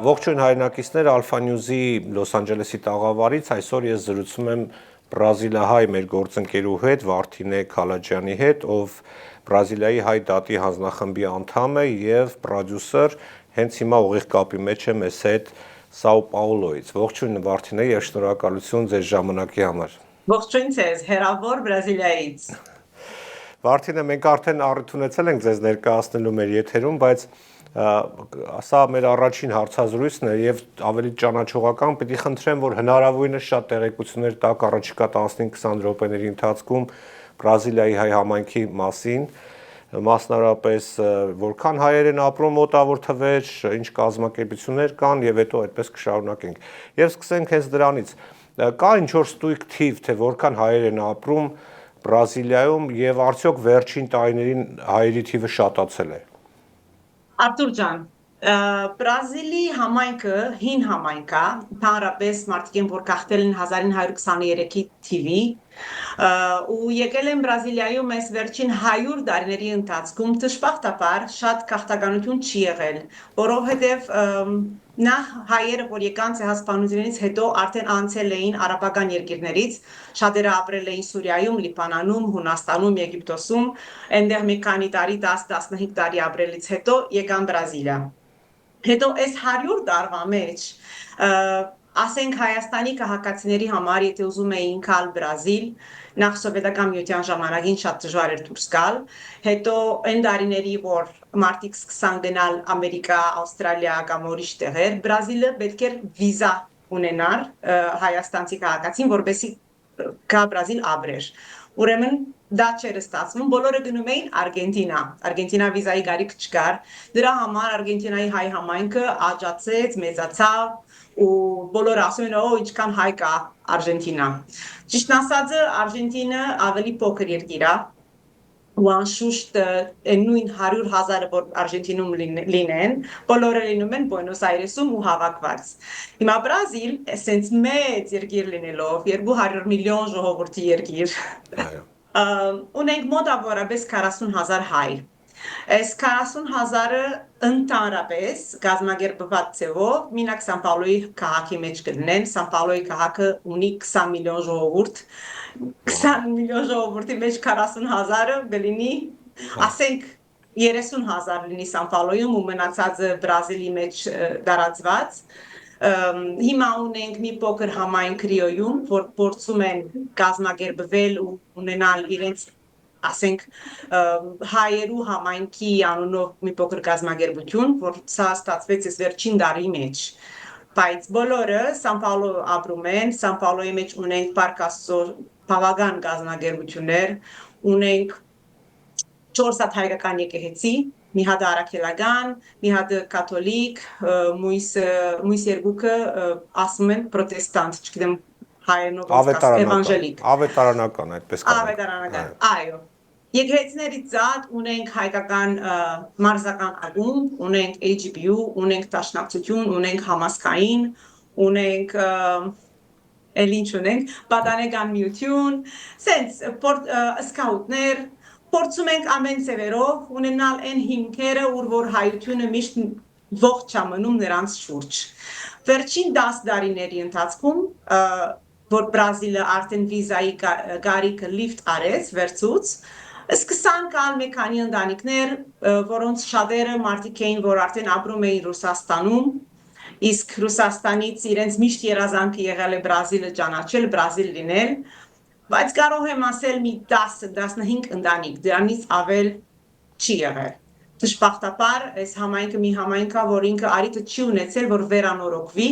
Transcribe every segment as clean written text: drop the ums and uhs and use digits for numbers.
Ողջույն հայրենակիցներ, Alpha News-ի Լոս Անջելեսի տաղավարից այսօր ես զրուցում եմ բրազիլահայ մեր գործընկերու հետ, Վարդինե Քալաջյանի հետ, ով Բրազիլիայի հայ դատի հանձնախմբի անդամ է եւ պրոդյուսեր, հենց հիմա ուղիղ կապի մեջ է մեզ հետ Սաու Պաուլոից։ Ողջույն Վարդինե եւ շնորհակալություն ձեր ժամանակի համար։ Ողջույն ձեզ, հերավոր Բրազիլիայից։ Վարդինե, մենք արդեն առիթ ունեցել ենք ձեզ ներկայացնելու մեր եթերում, բայց սա մեր առաջին հարցազրույցն է եւ ավելի ճանաչողական պիտի խնդրեմ, որ հնարավորինս շատ տեղեկություններ տաք առաջիկա 15-20 րոպեների ընթացքում Բրազիլիայի հայ համայնքի մասին, մասնարարապես որքան հայեր են ապրում մոտավոր թվեր, ինչ կազմակերպություններ կան եւ հետո այդպես կշարունակենք։ Եվ սկսենք հենց դրանից։ Կա ինչ որ ստույգ թիվ, թե որքան հայեր են ապրում Բրազիլիայում եւ արդյոք վերջին տարիներին հայերի թիվը շատացել է։ Արտուր ջան, Բրազիլի համայնքը հին համայնք է, ընդհանրապես մարդիկ են, որ գաղթել են 1923-ի թիվի, ու եկել են Բրազիլիայում այս վերջին 100 տարիների ընթացքում դժբախտաբար շատ գաղթականություն չի եղել, որովհետև նախ հայերը, որ եկան ցեղասպանությունից հետո արդեն անցել էին արաբական երկիրներից, շատերը ապրել էին Սուրիայում, Լիբանանում, Հունաստանում, Եգիպտոսում, այնտեղ մի քանի տարի 10-15 տարի ապրելից հետո եկան Բրազիլիա։ Հետո այս 100 տարվա մեջ ասենք Հայաստանի քաղաքացիների համար, եթե ուզում էին գալ Բրազիլ, նախ սովետական միության ժամանակին շատ դժվար էր դուրս գալ, հետո այն տարիների, որ մարդիկ սկսան գնալ Ամերիկա, Ավստրալիա կամ ուրիշ տեղեր, Բրազիլը պետք էր վիզա ունենար հայաստանցի քաղաքացին, որպեսզի գա Բրազիլ ապրեր։ Ուրեմն դա չէր ստացվում, բոլորը գնում էին Արգենտինա վիզայի գարիք չկար, դրա համար Արգենտինայի հայ համայնքը աճացեց, մեծացավ ու բոլորը ասում են, ինչքան հայ կա Արգենտինա։ Ճիշտն ասած, Արգենտինա ավելի փոքր երկիր է, ու անշուշտ նույն 100,000-ը, որ Արգենտինում լինեն, բոլորը լինում են Բուենոս Այրեսում ու հավաքված։ Հիմա Բրազիլ, ասենց մեծ երկիր լինելով, 200 միլիոն ժողովրդի երկիր, ունենք մոտավորապես 40,000 հայ։ Այս 40,000-ը ընդհանրապես գազམ་ագերբված ձևով մինակ Սան Պաուլոյի քաղաքի մեջ կլինեն։ Սան Պաուլոյի քաղաքը ունի 20 միլիոն ժողովուրդ, 20 միլիոն ժողովրդի մեջ 40,000-ը կլինի, ասենք 30,000 լինի Սան Պաուլոյում ու մնացածը Բրազիլի մեջ տարածված։ Հիմա ունենք մի փոքր համայնք Ռիոյում, որ փորձում են գազམ་ագերբվել ու ունենալ իրենց ասենք հայերու համայնքի անունով մի փոքր գազམ་ագերբություն, որ սա ստացվեց այս վերջին տարի մեջ։ Բայց բոլորը Սան Պաուլո ապրում են, Սան Պաուլոյի մեջ ունենք Պարկասո բավական գազམ་ագերբություններ, ունենք 4 հատ հայկական եկեղեցի, մի հատ առաքելական, մի հատ կաթոլիկ, մույս երկուքը ասում են պրոտեստանտ, չգիտեմ հայերենով էվանջելիկ, ավետարանական, այդպես կան։ Ավետարանական, այո։ Եկեղեցիներից զատ ունենք հայկական մարզական ակումբ, ունենք AGBU, ունենք դաշնակցություն, ունենք համասկային, ունենք ինչ ունենք, պատանեկան միություն, սենց սկաուտներ, փորձում ենք ամեն ձևերով ունենալ այն հիմքերը, որ հայությունը միշտ ողջ ամնում նրանց շուրջ։ Վերջին 10 տարիների ընթացքում, որ Բրազիլը արդեն վիզայի գարիկը լիֆտ արեց վերցուց, սկսան կալ մի քանի ընտանիքներ, որոնց շատերը մարդիկ էին, որ արդեն ապրում էին Ռուսաստանում, իսկ Ռուսաստանից իրենց միշտ երազանքը եղել է Բրազիլը ճանաչել, Բրազիլ լինել, բայց կարող եմ ասել մի 10-15 ընտանիք, դրանից ավել չի եղել։ Դժբախտաբար այս համայնքը մի համայնք է, որ ինքը արիթը չի ունեցել, որ վերանորոգվի,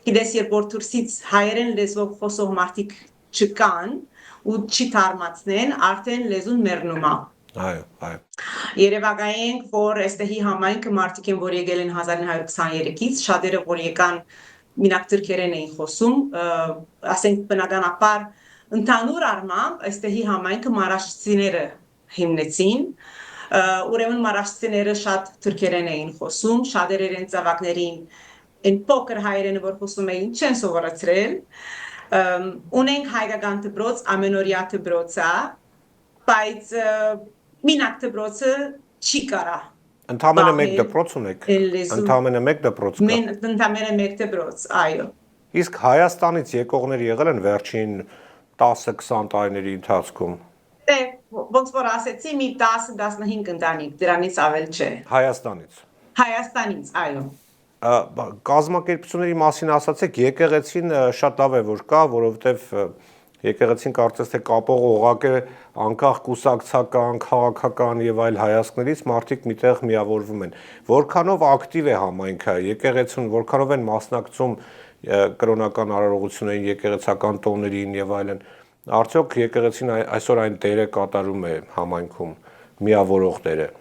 գիտես, երբ որ դուրսից հայերեն լեզվով խոսող մարդիկ չկան ու չի թարմացնեն, արդեն լեզուն մեռնում է։ Այո։ Երևակայենք, որ այստեղի համայնքը մարդիկ են, որ եկել են 1923-ից, շատերը, որ եկան մինակ թուրքերեն էին խոսում, ասենք բնականաբար ընդհանուր առմամբ այստեղի համայնքը մարաշտիները հիմնեցին, ուրեմն մարաշտիները շատ թուրքերեն էին խոսում, շատերը իրենց զավակներին այն փոքր հայերենը, որ խոսում էին, չեն սովորեցրել, ունենք հայկական դպրոց, ամենօրյա դպրոց է, բայց մինակ դպրոցը չի կարա Ընդամենը մեկ դպրոց ունեք։ Ընդամենը մեկ դպրոց կա։ Մեն ընդամենը մեկ դպրոց, այո։ Իսկ Հայաստանից եկողներ եղել են վերջին 10-20 տարիների ընթացքում։ Դե ոնց որ ասեցի, մի 10-15 ընտանիք, դրանից ավել չէ։ Հայաստանից։ Հայաստանից, այո։ Կազմակերպությունների մասին ասացեք, եկեղեցին շատ լավ է որ կա, որովհետև եկեղեցին կարծես թե կապող օղակ է անկախ կուսակցական, քաղաքական եւ այլ հայացքներից մարդիկ միտեղ միավորվում են։ Որքանով ակտիվ է համայնքը, եկեղեցուն, որքանով են մասնակցում կրոնական արարողություններին, եկեղեցական տոներին եւ այլն։ Արդյոք եկեղեցին այսօր այն դերը կատարում է համայնքում, միավորող դերը։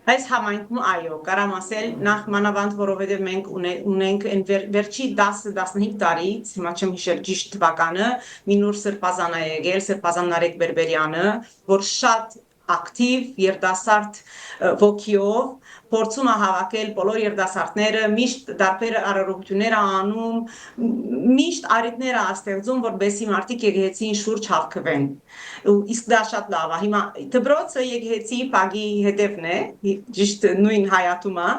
Այս համայնքում այո, կարամ ասել նախ մանավանդ որովհետև մենք ունենք վերջի 10-15 տարից, հիմա չեմ հիշել ճիշտ թվականը, մի նոր սրբազան է եկել, սրբազան Նարեկ Բերբերյանը, որ շատ ակտիվ երիտասարդ ոգիով փորձում է հավաքել բոլոր երիտասարդները, միշտ դարբեր արարողություններ անում, միշտ արիտներ ստեղծում, որպեսզի մարդիկ եկեղեցին շուրջ հավաքվեն։ Իսկ դա շատ լավ է։ Հիմա դպրոցը եկեղեցի բագի հետևն է, ճիշտ նույն հայաթում է,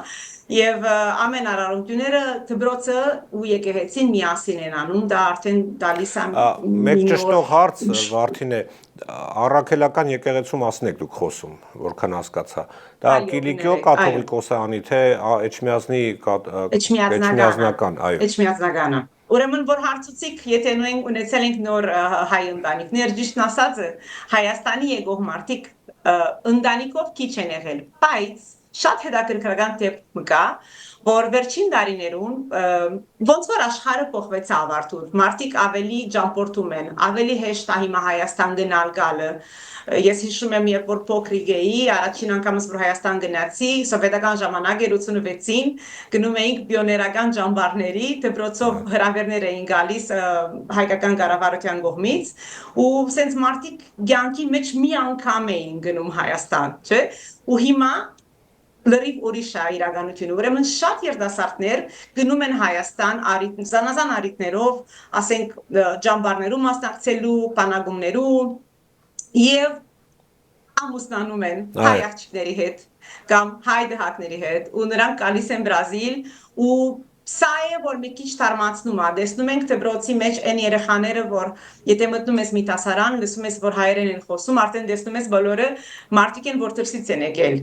եւ ամեն արարողությունները դպրոցը ու եկեղեցին միասին են անում, դա արդեն դալիս է մեկ ճշտող հարց Վարդին է, առաքելական եկեղեցու մասին եք դուք խոսում, որքան հասկացա։ Դա Կիլիկիո կաթողիկոսանի թե Էջմիածնական, այո։ Էջմիածնականը։ Ուրեմն որ հարցուցիկ, եթե մենք ունեցել ենք նոր հայ ընտանիքներ, ճիշտն ասածը, Հայաստանի եկող մարդիկ ընտանիքով քիչ են եղել, բայց շատ հետաքրքրական դեպք կա, որ վերջին տարիներուն ոնց որ աշխարհը փոխվեց ավարտուր, մարդիկ ավելի ճամփորդում են, ավելի հեշտ է հիմա Հայաստան գնալ գալը։ Ես հիշում եմ, երբ որ փոքրիկ էի, առաջին անգամս որ Հայաստան գնացի, սովետական ժամանակ էր 86-ին, գնում էինք պիոներական ճամբարների, դպրոցով հրավերներ էին գալիս հայկական կառավարության կողմից, ու սենց մարդիկ կյանքի մեջ մի անգամ էին գնում Հայաստան, չէ՞։ Ու հիմա լրիվ ուրիշ է իրականությունը։ Ուրեմն շատ երիտասարդներ գնում են Հայաստան զանազան առիթներով, ասենք ճամբարներում մասնակցելու, բանագումներու եւ ամուսնանում են հայ աղջիկների հետ կամ հայ դահակների հետ ու նրանք գալիս են Բրազիլ ու սա է որ մի քիչ թարմացնում է տեսնում ենք դպրոցի մեջ այն երեխաները որ եթե մտնում ես մի դասարան լսում ես որ հայերեն են խոսում արդեն տեսնում ես բոլորը մարդիկ են որ դրսից են եկել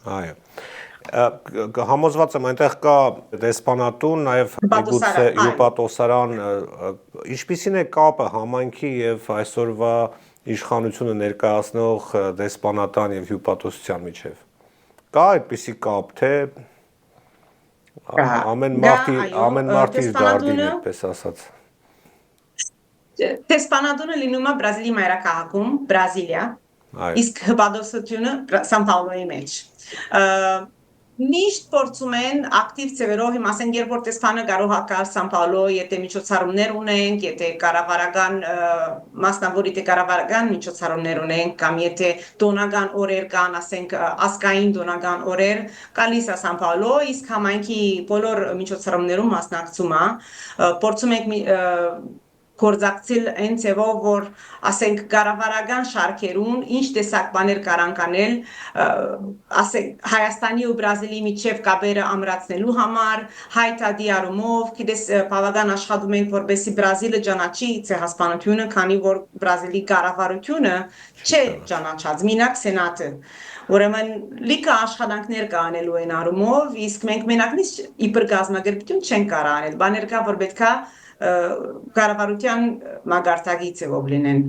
այո Համոզված եմ այնտեղ կա դեսպանատուն, նաև միգուցե հյուպատոսարան, ինչպիսին է կապը համայնքի եւ այսօրվա իշխանությունը ներկայացնող դեսպանատան եւ հյուպատոսության միջև։ Կա այդպիսի կապ, թե ամեն մարդի դարդին այդպես ասած։ Դեսպանատունը լինում է Բրազիլի մայրաքաղաքում, Բրազիլիա, իսկ հյուպատոսությունը Սան Պաուլոյի մեջ։ Միշտ փորձում են ակտիվ ծևերով հիմա ասենք երբ որ տեսփանը կարող է գալ Սան Պաուլո, եթե միջոցառումներ ունենք, եթե կառավարական մասնավոր եթե կառավարական միջոցառումներ ունենք կամ եթե տոնական օրեր կան, ասենք ազգային տոնական օրեր, գալիս է Սան Պաուլո, իսկ համայնքի բոլոր միջոցառումներում մասնակցում է, փորձում ենք գործակցել այն ձևով, որ ասենք կառավարական շարքերուն ինչ տեսակ բաներ կարան կանել, ասենք Հայաստանի ու Բրազիլի միջև կապերը ամրացնելու համար, հայ-թադի առումով, գիտես բավական աշխատում ենք, որպեսզի Բրազիլը ճանաչի ցեղասպանությունը, քանի որ Բրազիլի կառավարությունը չէ ճանաչած, մինակ սենատը։ Ուրեմն լիքը աշխատանքներ կանելու են առումով, իսկ մենք մենակնից իբր գազམ་ագերբություն չենք կարող անել, բաներ կա, որ պետքա կառավարության մագարտակից ով լինեն։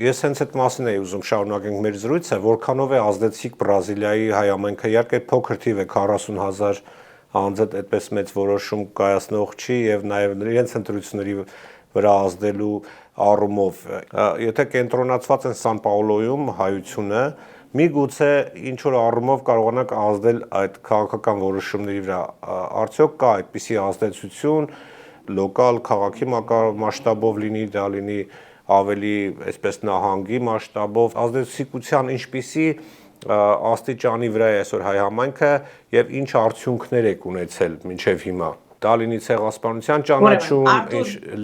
Ես հենց այդ մասին էի ուզում շարունակենք մեր զրույցը, որքանով է ազդեցիկ Բրազիլիայի հայ համայնքը, իհարկե փոքր թիվ է 40,000 անձը այդպես մեծ որոշում կայացնող չի եւ նաեւ իրենց ընտրությունների վրա ազդելու առումով։ Եթե կենտրոնացված են Սան Պաուլոյում հայությունը, միգուցե ինչ որ առումով կարողանանք ազդել այդ քաղաքական որոշումների վրա, արդյոք կա այդպիսի ազդեցություն լոկալ քաղաքի մասշտաբով լինի, դա լինի ավելի այսպես նահանգի մասշտաբով, ազդեցիկության ինչպիսի աստիճանի վրա է այսօր հայ համայնքը եւ ինչ արդյունքներ եք ունեցել մինչեւ հիմա։ դա լինի ցեղասպանության ճանաչում,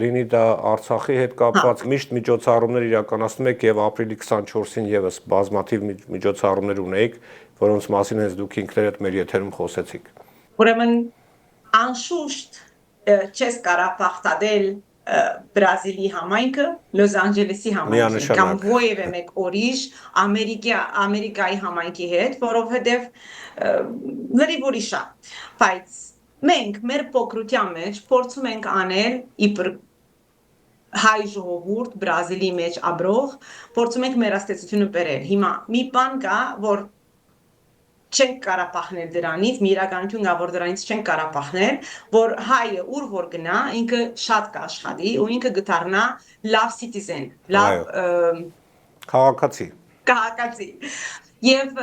լինի դա Արցախի հետ կապված, միշտ միջոցառումներ իրականացնում եք եւ ապրիլի 24-ին եւս բազմաթիվ միջոցառումներ ունեիք, որոնց մասին հենց դուք ինքներդ մեր եթերում խոսեցիք։ Ուրեմն անշուշտ չես կարող բախտadel Բրազիլի համայնքը, Լոս Անջելեսի համայնքը կամ որևէ մեկ ուրիշ Ամերիկայի համայնքի հետ, որովհետև լրիվ ուրիշ է։ Բայց մենք մեր փոքրության մեջ փորձում ենք անել իբր հայ ժողովուրդ Բրազիլի մեջ ապրող, փորձում ենք մեր աստեցությունը բերել։ Հիմա մի բան կա, որ չենք կարող պահնել դրանից, մի իրականություն կա, որ դրանից չենք կարող պահնել, որ հայը ուր որ գնա, ինքը շատ կաշխատի ու ինքը գտարնա լավ citizen, լավ քաղաքացի։ Եվ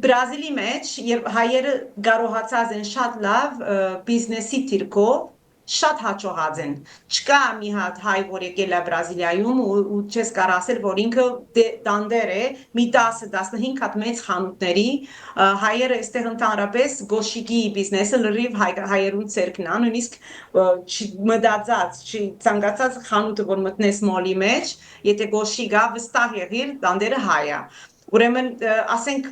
Բրազիլի մեջ, երբ հայերը կարողացած են շատ լավ բիզնեսի թիրքով շատ հաջողած են։ Չկա մի հատ հայ, որ եկել է Բրազիլիայում ու չես կարող ասել, որ ինքը դանդեր է, մի 10-15 հատ մեծ խանութների, հայերը այստեղ ընդհանրապես գոշիկի բիզնեսը լրիվ հայերուն ցերկն է, նույնիսկ մտածած, ցանկացած խանութը, որ մտնես մոլի մեջ, եթե գոշիկ է, վստահ եղիր, դանդերը հայ է։ Ուրեմն, ասենք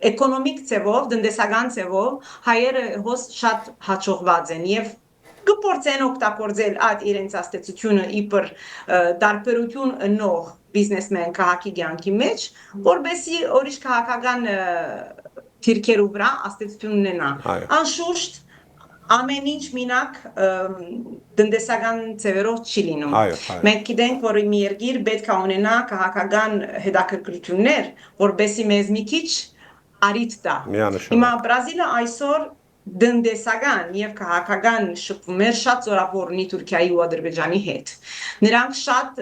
էկոնոմիկ ձևով, տնտեսական ձևով հայերը հոս շատ հաջողված են եւ կփորձեն օգտագործել այդ իրենց աստեցությունը իբր տարբերություն ընող բիզնեսմեն քաղաքի կյանքի մեջ, որբեսի ուրիշ քաղաքական թիրքերու վրա աստեցություն ունենա։ Անշուշտ ամեն ինչ մինակ տնտեսական ձևերով չի լինում։ Մենք գիտենք, որ մի երկիր պետք է ունենա քաղաքական հետաքրքրություններ, որբեսի մեզ մի քիչ արիթ տա։ Հիմա Բրազիլը այսօր դնդեսական եւ քաղաքական շփումներ շատ զորավոր ունի Թուրքիայի ու Ադրբեջանի հետ։ Նրանք շատ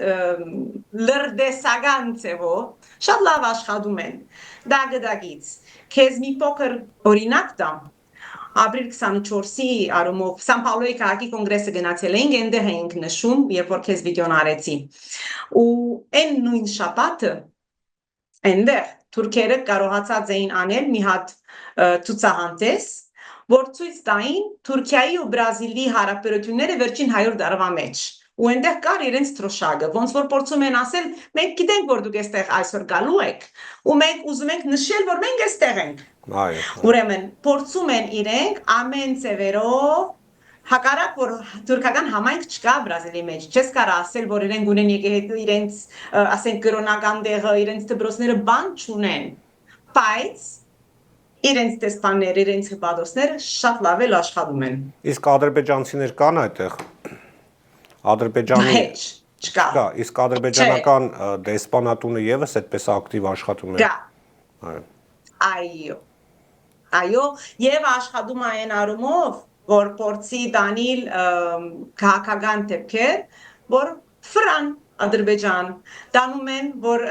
լրդեսական ձևով շատ լավ աշխատում են։ Դագդագից քեզ մի փոքր օրինակ տամ։ Ապրիլ 24-ի արումով Սան Պաուլոյի քաղաքի կոնգրեսը գնացել էինք, այնտեղ էինք նշում, երբ որ քեզ վիդեոն արեցի։ Ու այն նույն շաբաթը այնտեղ թուրքերը կարողացած էին անել մի հատ ցուցահանդես, որ ցույց տային Թուրքիայի ու Բրազիլի հարաբերությունները վերջին 100 տարվա մեջ։ Ու այնտեղ կար իրենց թրոշակը, ոնց որ փորձում են ասել, մենք գիտենք, որ դուք այստեղ այսօր գալու եք, ու մենք ուզում ենք նշել, որ մենք այստեղ ենք։ Ուրեմն, փորձում են իրենք ամեն ձևերով հակառակ որ թուրքական համայնք չկա Բրազիլի մեջ, չես կարող ասել, որ իրենք ունեն իրենց, ասենք կրոնական տեղը, իրենց դպրոցները բան չունեն, բայց իրենց տեսփանները, իրենց հպատոսները շատ լավ էլ աշխատում են։ Իսկ ադրբեջանցիներ կան այդտեղ։ Ադրբեջանի չկա։ Իսկ ադրբեջանական դեսպանատունը եւս այդպես ակտիվ աշխատում է։ Այո, եւ աշխատում է այն առումով, որ փորձի տանիլ քաղաքական դեպքեր, որ ֆրան Ադրբեջան տանում են, որ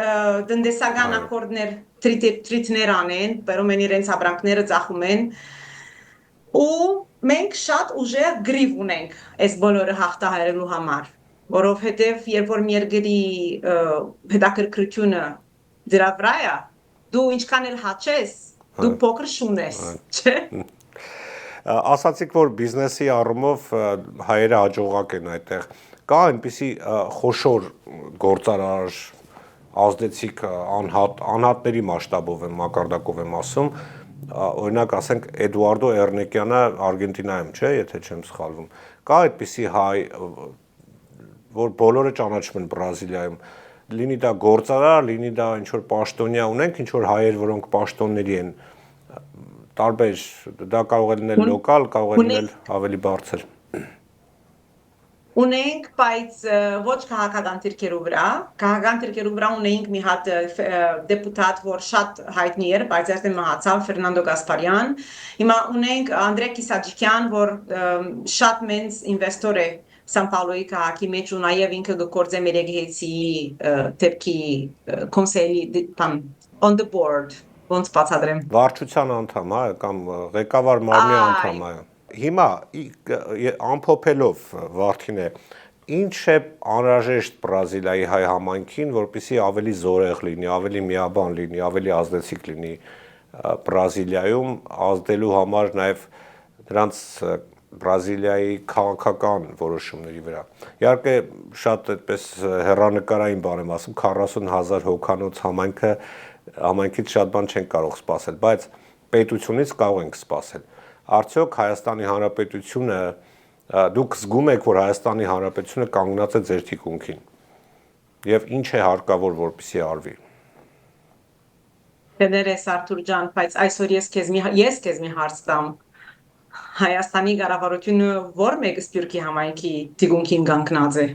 տնտեսական ակորդներ տրիթներ անեն, բերում են իրենց ապրանքները ծախում են, ու մենք շատ ուժեղ գրիվ ունենք այս բոլորը հաղթահարելու համար, որովհետև երբ որ մի երկրի հետաքրքրությունը դրա վրա է, դու ինչքան էլ հաճես, դու փոքր շունես, չէ՞։ Ասացիք, որ բիզնեսի առումով հայերը հաջողակ են այդտեղ։ Կա այնպիսի խոշոր գործարար ազդեցիկ անհատների մասշտաբով եմ մակարդակով եմ ասում, օրինակ ասենք Էդուարդո Էրնեկյանը Արգենտինայում, չէ, եթե չեմ սխալվում։ Կա այդպիսի հայ, որ բոլորը ճանաչում են Բրազիլիայում, լինի դա գործարար, լինի դա ինչ որ պաշտոնյա ունենք, ինչ որ հայեր, որոնք պաշտոնների են, տարբեր, դա կարող է լինել լոկալ, կարող է լինել ավելի բարձր։ Ունենք, բայց ոչ քաղաքական թիրքերու վրա, քաղաքական թիրքերու վրա ունենք մի հատ դեպուտատ, որ շատ հայտնի էր, բայց այստեղ մահացավ, Ֆերնանդո Գասպարյան։ Հիմա ունենք Անդրե Կիսաջիկյան, որ շատ մեծ ինվեստոր է Սան Պաուլոյի քաղաքի մեջ ու նաև ինքը գործե մեր եկեղեցի դեպքի կոնսեյլի on the board, ոնց բացատրեմ։ Վարչության անդամ, հա, կամ ղեկավար մարմնի անդամ, հա։ Հիմա ամփոփելով Վարդին է, ինչ է անհրաժեշտ Բրազիլիայի հայ համայնքին, որպեսզի ավելի զորեղ լինի, ավելի միաբան լինի, ավելի ազդեցիկ լինի Բրազիլիայում, ազդելու համար նաև նրանց Բրազիլիայի քաղաքական որոշումների վրա։ Իհարկե շատ այդպես հեռանկարային բան եմ ասում, 40,000 հոգանոց համայնքից շատ բան չեն կարող սպասել, բայց պետությունից կարող ենք սպասել։ Արդյոք Հայաստանի Հանրապետությունը դուք զգում եք, որ Հայաստանի Հանրապետությունը կանգնած է ձեր թիկունքին։ Եվ ինչ է հարկավոր, որպեսզի արվի։ Դերես Արթուր ջան, բայց այսօր ես քեզ մի հարց տամ։ Հայաստանի կառավարությունը որ մեկը սպյուրքի համայնքի թիկունքին կանգնած է։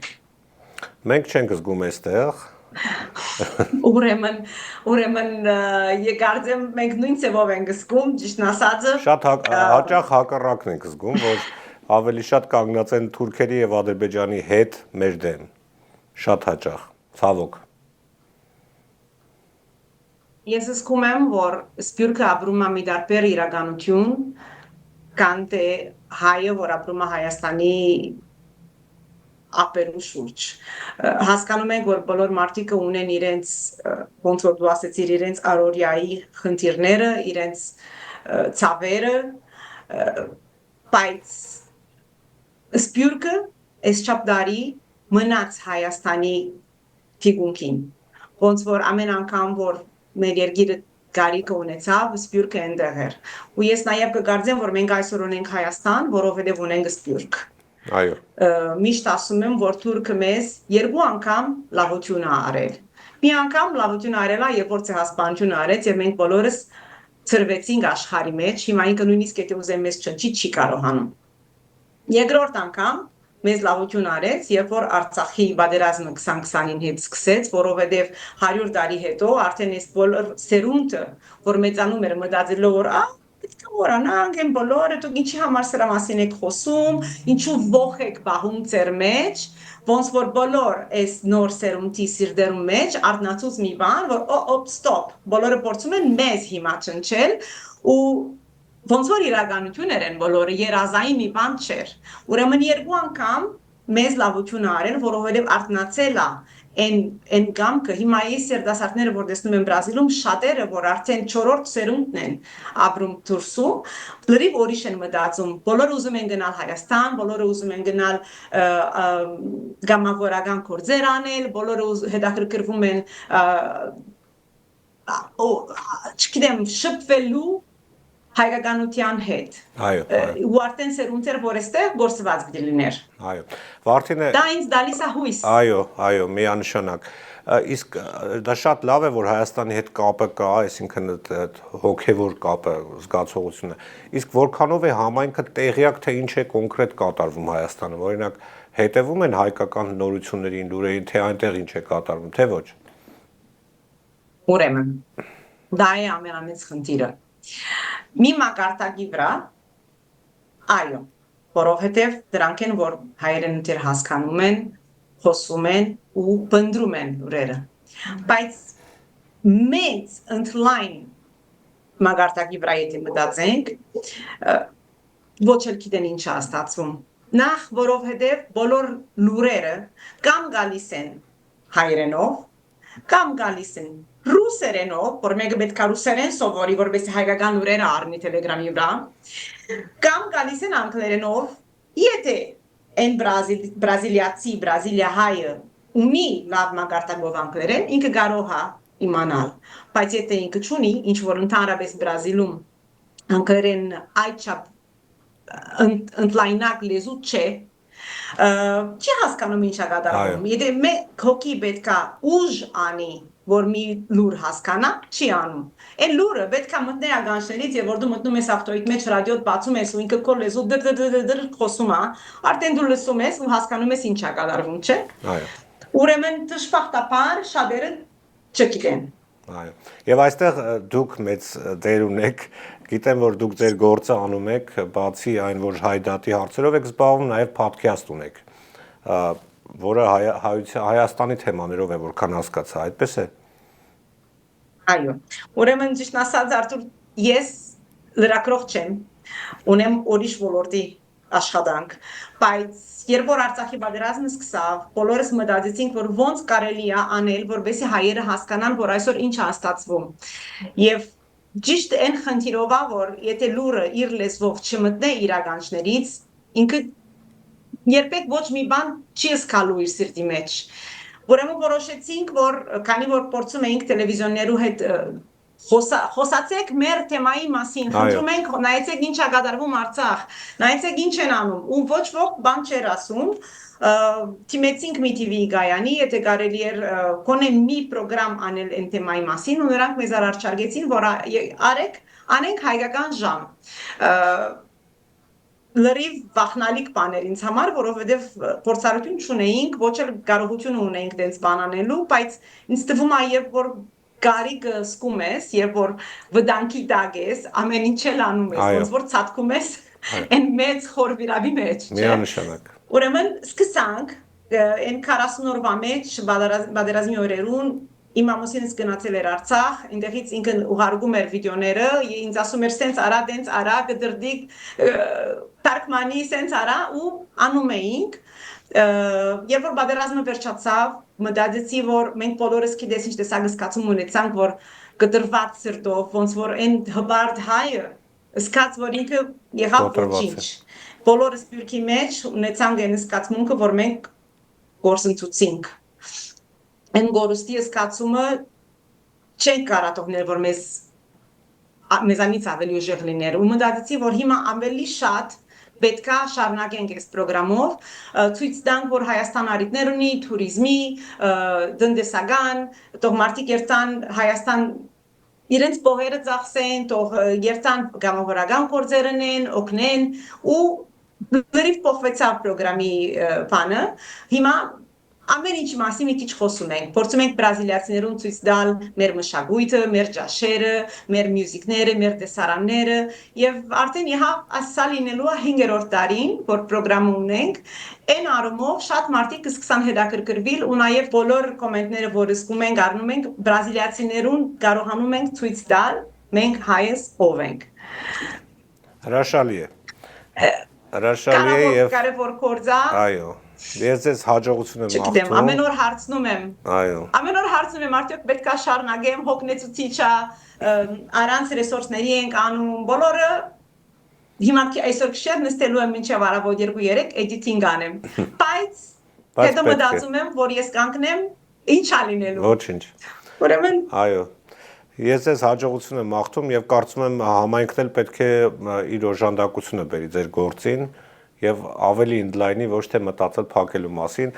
Մենք չենք զգում այստեղ։ Ուրեմն եկարձեմ մենք նույն ծավով ենք զգում, ճիշտ ասածը։ Շատ հաճախ հակառակն ենք զգում, որ ավելի շատ կանգնած են թուրքերի եւ Ադրբեջանի հետ մեր դեմ։ Շատ հաճախ, ցավոք։ Ես զգում եմ, որ սպյուրքը ապրում է մի դարբեր իրականություն, կան թե հայը, որ ապրում է Հայաստանի ապերու շուրջ։ Հասկանում ենք, որ բոլոր մարդիկը ունեն իրենց, ոնց որ դու ասեցիր, իրենց առօրյայի խնդիրները, իրենց ցավերը, բայց սպյուրքը այսչափ դարի մնաց Հայաստանի թիկունքին։ Ոնց որ ամեն անգամ, որ մեր երկիրը գարիկը ունեցավ, սպյուրքը այնտեղ էր։ Ու ես նաև կգարձեմ, որ մենք այսօր ունենք Հայաստան, որովհետև ունենք սպյուրք։ Այո։ Միշտ ասում եմ, որ թուրքը մեզ երկու անգամ լավություն ա արել։ Մի անգամ լավություն արել է, երբ որ ցեղասպանություն արեց, եւ մենք բոլորս ծրվեցինք աշխարհի մեջ, հիմա ինքը նույնիսկ եթե ուզեմ մեզ չնչի չի կարողանում։ Երկրորդ անգամ մեզ լավություն արեց, երբ որ Արցախի պատերազմը 2020-ին հետ սկսեց, որովհետև 100 տարի հետո արդեն այս բոլոր սերունդը, որ մեծանում էր, մտածելով որ պետք է որանանք են բոլորը, դուք ինչի համար սրա մասին եք խոսում, ինչու ոխ եք բահում ձեր մեջ, ոնց որ բոլոր այս նոր սերունդի սիրտերում մեջ արտնացուց մի բան, որ ստոպ, բոլորը փորձում են մեզ հիմա ճնչել ու ոնց որ իրականություններ են բոլորը երազային մի բան չէր։ Ուրեմն երկու անգամ մեզ լավություն արել, որովհետև արտնացել է այն կամքը հիմա այս երիտասարդները որ տեսնում են Բրազիլիում շատերը որ արդեն 4-րդ սերունդն են ապրում դուրսում լրիվ ուրիշ են մտածում բոլորը ուզում են գնալ Հայաստան բոլորը ուզում են գնալ գամավորական գործեր անել բոլորը հետաքրքրվում են չգիտեմ շփվելու հայկականության հետ։ Այո։ Ու արդեն սերունդեր որ էստեղ գործված դիլներ։ Այո։ Վարդինե։ Դա ինձ դալիս է հույս։ Այո, միանշանակ։ Իսկ դա շատ լավ է որ Հայաստանի հետ կապը կա, այսինքն հոգևոր կապը, զգացողությունը։ Իսկ որքանով է համայնքը տեղյակ թե ինչ է կոնկրետ կատարվում Հայաստանում։ Օրինակ, հետևում են հայկական նորություններին, լուրերին, թե այնտեղ ինչ է կատարվում, թե ոչ։ Ուրեմն, դա է ամենամեծ խնդիրը։ Մի մակարդակի վրա, այո, որովհետև դրանք են, որ հայերեն դեր հասկանում են, խոսում են ու բնդրում են լուրերը։ Բայց մեծ ընդլայն մակարդակի վրա եթե մտածենք, ոչ էլ գիտեն ինչ է ստացվում։ Նախ որովհետև բոլոր լուրերը կամ գալիս են հայերենով, կամ գալիս են ռուսերենով, որ մեկը պետք է ռուսերեն սովորի, որովհետև հայկական լուրերը առնի Telegram-ի վրա, կամ գալիս են անգլերենով, եթե այն բրազիլիա հայը ունի լավ մակարդակով անգլերեն, ինքը կարող է իմանալ, բայց եթե ինքը չունի, ինչ որ ընդհանրապես Բրազիլում անգլերեն այդչափ ընդլայնակ լեզու չէ, չի հասկանում ինչ է կատարվում։ Եթե մեկ հոգի պետք է ուժ անի, որ մի լուր հասկանա, չի անում։ Այն լուրը պետք է մտնի ագանշներից եւ որ դու մտնում ես ավտոյիդ մեջ ռադիոդ բացում ես ու ինքը քո լեզու դր խոսում է, արդեն դու լսում ես ու հասկանում ես ինչ է կատարվում, չէ՞։ Այո։ Ուրեմն դժբախտաբար շատերը չգիտեն։ Այո։ Եվ այստեղ դուք մեծ դեր ունեք, գիտեմ որ դուք ձեր գործը անում եք, բացի այն որ հայդատի հարցերով եք զբաղվում, նաև podcast ունեք, որը Հայաստանի թեմաներով է, որքան հասկացա, այդպես է։ Այո։ Ուրեմն ճիշտ ասած Արթուր, ես լրագրող չեմ, ունեմ ուրիշ ոլորտի աշխատանք, բայց երբ որ Արցախի պատերազմը սկսավ, բոլորս մտածեցինք, որ ոնց կարելի է անել, որովհետեւ հայերը հասկանան, որ այսօր ինչ է ստացվում։ Եվ ճիշտ այն խնդիրով է, որ եթե լուրը իր լեզվով չմտնե իր ականջներից, ինքը երբեք ոչ մի բան չի զգալու իր սիրտի մեջ։ Ուրեմն որոշեցինք, որ քանի որ փորձում էինք տելևիզիոններու հետ խոսացեք մեր թեմայի մասին, խնդրում ենք նայեցեք ինչ է կատարվում Արցախ, նայեցեք ինչ են անում, ու ոչ ոք բան չէր ասում, թիմեցինք մի TV գայանի, եթե կարելի էր կոնե մի պրոգրամ անել այն թեմայի մասին, ու նրանք մեզ առաջարկեցին, որ անենք հայկական ժամ, լրիվ վախնալիք բաներ ինձ համար, որովհետև փորձառություն չունեինք, ոչ էլ կարողություն ունեինք դենց բան անելու, բայց ինձ թվում է, երբ որ գարիկը սկում ես, երբ որ վտանգի տակ ես, ամեն ինչ էլ անում ես, ոնց որ ցածկում ես այն մեծ խոր վիրավի մեջ, չէ՞։ Միանշանակ։ Ուրեմն սկսանք այն 40 օրվա մեջ բادرազմի օրերուն իմ ամուսինս գնացել էր Արցախ, այնտեղից ինքն ուղարկում էր վիդեոները, ինձ ասում էր սենց արա, դենց արա, գդրդիկ Թարգմանի սենց արա ու անում էինք, երբ որ բادرազմը վերջացավ, մտածեցի, որ մենք բոլորս գիտես ինչ տեսակ զգացում ունեցանք, որ կտրված սրտով, ոնց որ այն հբարդ հայը զգաց, որ ինքը եղավ ոչինչ։ Բոլորս սպյուրքի մեջ ունեցանք այն զգացմունքը, որ մենք գործընթացինք։ Այն գորստի զգացումը չենք կարող թողնել, որ մեզանից ավելի ուժեղ լիներ։ Ու մտածեցի, որ հիմա ավելի շատ պետքա շարունակենք այս ծրագրամով, ցույց տանք, որ Հայաստան արիտներ ունի, туриզմի, տնտեսական, թող մարդիկ երթան Հայաստան իրենց փողերը ծախսեն, թող երթան գամավորական գործեր անեն, օգնեն ու լրիվ փոխվեցավ ծրագրամի բանը։ Հիմա ամեն ինչ մասին մի քիչ խոսում ենք, փորձում ենք բրազիլիացիներուն ցույց տալ մեր մշակույթը, մեր ջաշերը, մեր մյուզիկները, մեր տեսարանները եւ արդեն ասա լինելու է 5-րդ տարին, որ ծրագրամը ունենք, այն առումով շատ մարդիկ կսկսան հետաքրքրվել ու նաեւ բոլոր կոմենտները, որ զգում ենք, առնում ենք բրազիլիացիներուն կարողանում ենք ցույց տալ, մենք հայս ով ենք։ Հրաշալի է։ Հրաշալի է եւ կարևոր գործ է։ Այո։ Ես ձեզ հաջողություն եմ մաղթում։ Ամեն օր հարցնում եմ։ Այո։ Ամեն օր հարցնում եմ, արդյոք պետքա շարունակեմ, հոգնեցուցիչ է, առանց ռեսուրսների ենք անում, բոլորը հիմա այսօր քշեր նստելու եմ մինչև առավոտ 2-3 էդիտինգ անեմ։ Բայց հետո մտածում եմ, որ ես կանգնեմ, ինչ ա լինելու։ Ոչինչ։ Ուրեմն Այո։ Ես ձեզ հաջողություն եմ մաղթում եւ կարծում եմ համայնքն էլ պետք է իր օժանդակությունը բերի ձեր գործին եւ ավելի ինլայնի ոչ թե մտածել փակելու մասին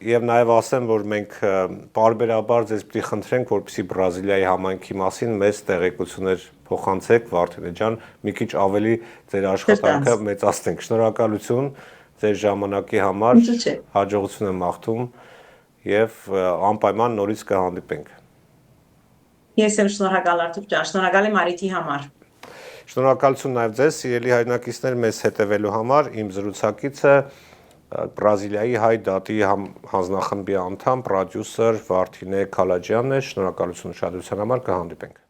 եւ նաեւ ասեմ, որ մենք բարբերաբար ձեզ պիտի խնդրենք, որպեսզի Բրազիլիայի համայնքի մասին մեծ տեղեկություններ փոխանցեք, Վարդենե ջան, մի քիչ ավելի ձեր աշխատանքը մեծացնենք։ Շնորհակալություն ձեր ժամանակի համար, հաջողություն եմ մաղթում եւ անպայման նորից կհանդիպենք։ Ես եմ շնորհակալ Արթուր ջան, շնորհակալ եմ Արիթի համար։ Շնորհակալություն նաև ձեզ, սիրելի հայրենակիցներ, մեզ հետևելու համար։ Իմ զրուցակիցը Բրազիլիայի հայ դատի հանձնախմբի անդամ, պրոդյուսեր Վարդինե Քալաջյանն է։ Շնորհակալություն ուշադրության համար, կհանդիպենք։